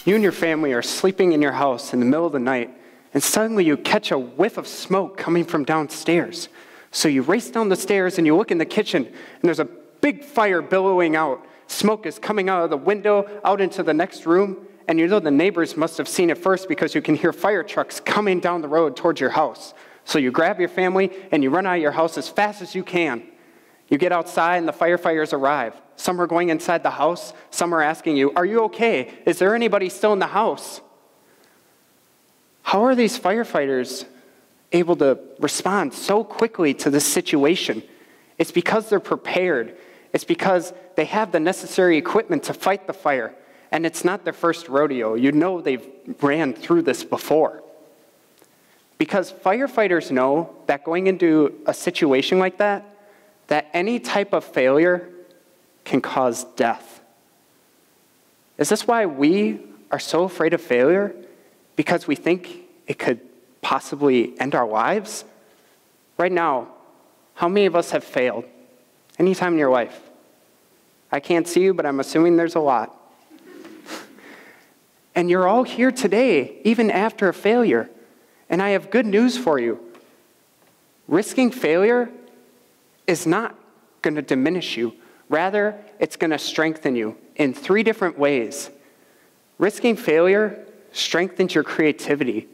You and your family are sleeping in your house in the middle of the night, and suddenly you catch a whiff of smoke coming from downstairs. So you race down the stairs and you look in the kitchen, and there's a big fire billowing out. Smoke is coming out of the window, out into the next room, and you know the neighbors must have seen it first because you can hear fire trucks coming down the road towards your house. So you grab your family and you run out of your house as fast as you can. You get outside and the firefighters arrive. Some are going inside the house. Some are asking you, "Are you okay? Is there anybody still in the house?" How are these firefighters able to respond so quickly to this situation? It's because they're prepared. It's because they have the necessary equipment to fight the fire. And it's not their first rodeo. You know they've ran through this before. Because firefighters know that going into a situation like that any type of failure can cause death. Is this why we are so afraid of failure? Because we think it could possibly end our lives? Right now, how many of us have failed? Anytime in your life? I can't see you, but I'm assuming there's a lot. And you're all here today, even after a failure. And I have good news for you. Risking failure is not going to diminish you. Rather, it's going to strengthen you in 3 different ways. Risking failure strengthens your creativity.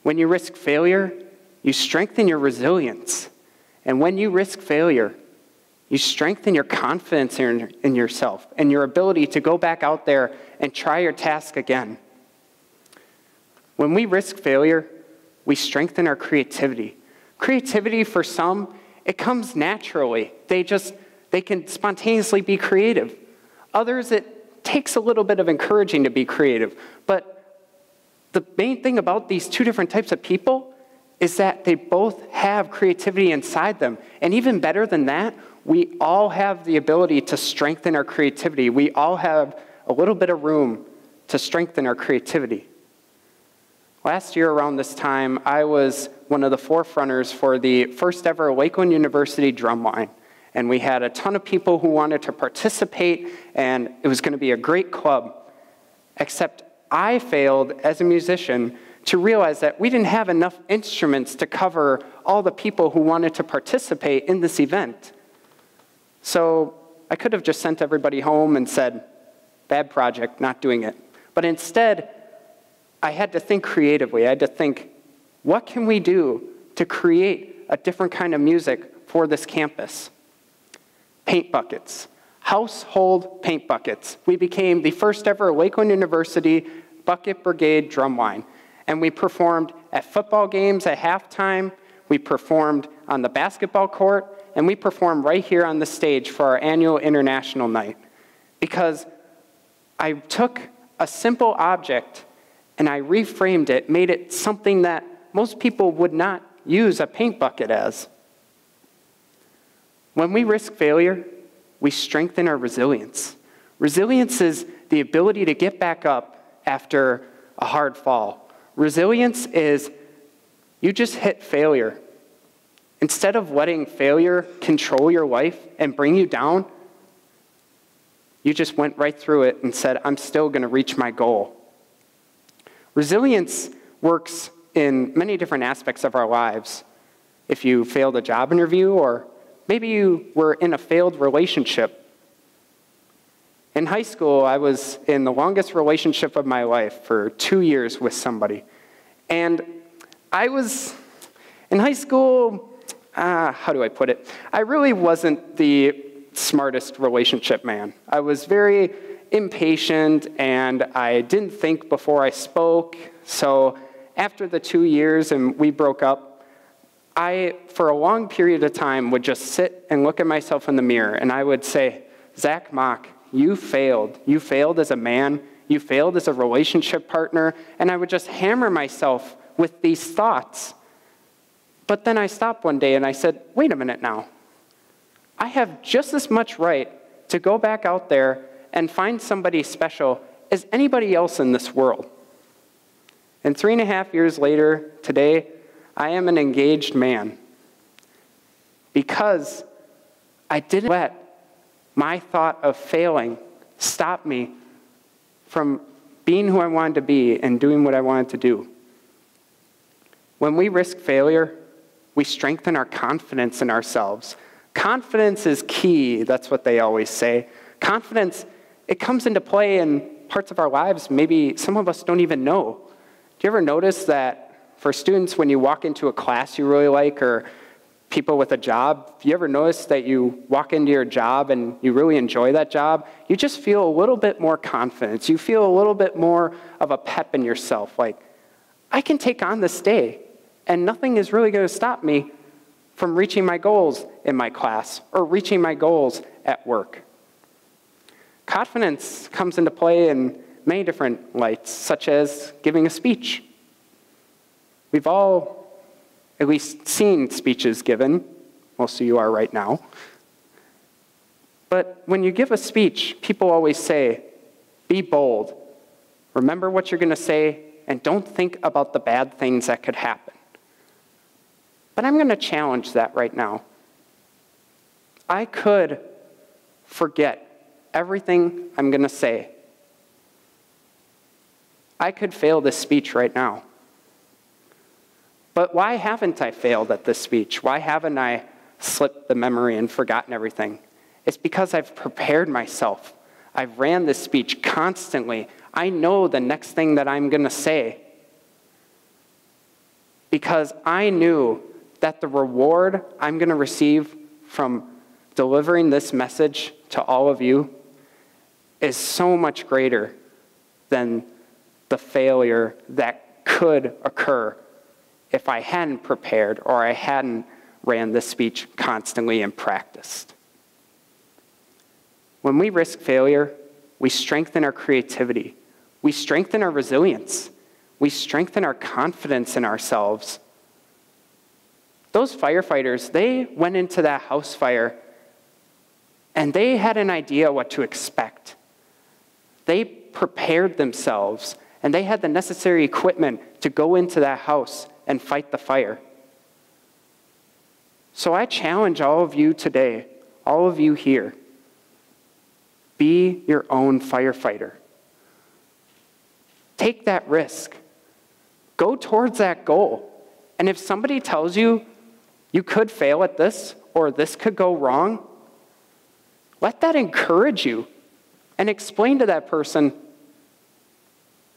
When you risk failure, you strengthen your resilience. And when you risk failure, you strengthen your confidence in yourself and your ability to go back out there and try your task again. When we risk failure, we strengthen our creativity. Creativity, for some, it comes naturally. They can spontaneously be creative. Others, it takes a little bit of encouraging to be creative. But the main thing about these 2 different types of people is that they both have creativity inside them. And even better than that, we all have the ability to strengthen our creativity. We all have a little bit of room to strengthen our creativity. Last year around this time, I was one of the forerunners for the first ever Lakeland University drumline. And we had a ton of people who wanted to participate, and it was going to be a great club. Except I failed as a musician to realize that we didn't have enough instruments to cover all the people who wanted to participate in this event. So I could have just sent everybody home and said, "Bad project, not doing it." But instead, I had to think creatively. I had to think, what can we do to create a different kind of music for this campus? Paint buckets. Household paint buckets. We became the first ever Lakeland University Bucket Brigade drumline. And we performed at football games at halftime. We performed on the basketball court. And we performed right here on the stage for our annual international night. Because I took a simple object and I reframed it, made it something that most people would not use a paint bucket as. When we risk failure, we strengthen our resilience. Resilience is the ability to get back up after a hard fall. Resilience is you just hit failure. Instead of letting failure control your life and bring you down, you just went right through it and said, "I'm still going to reach my goal." Resilience works in many different aspects of our lives. If you failed a job interview, or maybe you were in a failed relationship. In high school, I was in the longest relationship of my life for 2 years with somebody. And I was, in high school, how do I put it? I really wasn't the smartest relationship man. I was very impatient, and I didn't think before I spoke. So after the 2 years and we broke up, I, for a long period of time, would just sit and look at myself in the mirror, and I would say, "Zach Mock, you failed. You failed as a man. You failed as a relationship partner." And I would just hammer myself with these thoughts. But then I stopped one day and I said, wait a minute now. I have just as much right to go back out there and find somebody special as anybody else in this world. And 3.5 years later, today, I am an engaged man because I didn't let my thought of failing stop me from being who I wanted to be and doing what I wanted to do. When we risk failure, we strengthen our confidence in ourselves. Confidence is key, that's what they always say. Confidence, it comes into play in parts of our lives maybe some of us don't even know. Do you ever notice that for students, when you walk into a class you really like, or people with a job, do you ever notice that you walk into your job and you really enjoy that job? You just feel a little bit more confidence. You feel a little bit more of a pep in yourself, like, I can take on this day, and nothing is really going to stop me from reaching my goals in my class or reaching my goals at work. Confidence comes into play in many different lights, such as giving a speech. We've all at least seen speeches given. Most of you are right now. But when you give a speech, people always say, be bold. Remember what you're going to say, and don't think about the bad things that could happen. But I'm going to challenge that right now. I could forget everything I'm going to say. I could fail this speech right now. But why haven't I failed at this speech? Why haven't I slipped the memory and forgotten everything? It's because I've prepared myself. I've ran this speech constantly. I know the next thing that I'm going to say. Because I knew that the reward I'm going to receive from delivering this message to all of you is so much greater than the failure that could occur if I hadn't prepared or I hadn't ran this speech constantly and practiced. When we risk failure, we strengthen our creativity. We strengthen our resilience. We strengthen our confidence in ourselves. Those firefighters, they went into that house fire and they had an idea what to expect. They prepared themselves and they had the necessary equipment to go into that house and fight the fire. So I challenge all of you today, all of you here, be your own firefighter. Take that risk. Go towards that goal. And if somebody tells you you could fail at this or this could go wrong, let that encourage you and explain to that person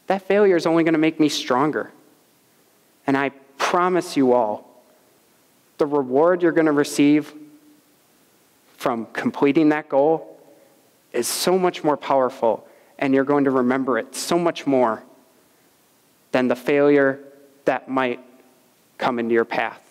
that failure is only going to make me stronger. And I promise you all, the reward you're going to receive from completing that goal is so much more powerful, and you're going to remember it so much more than the failure that might come into your path.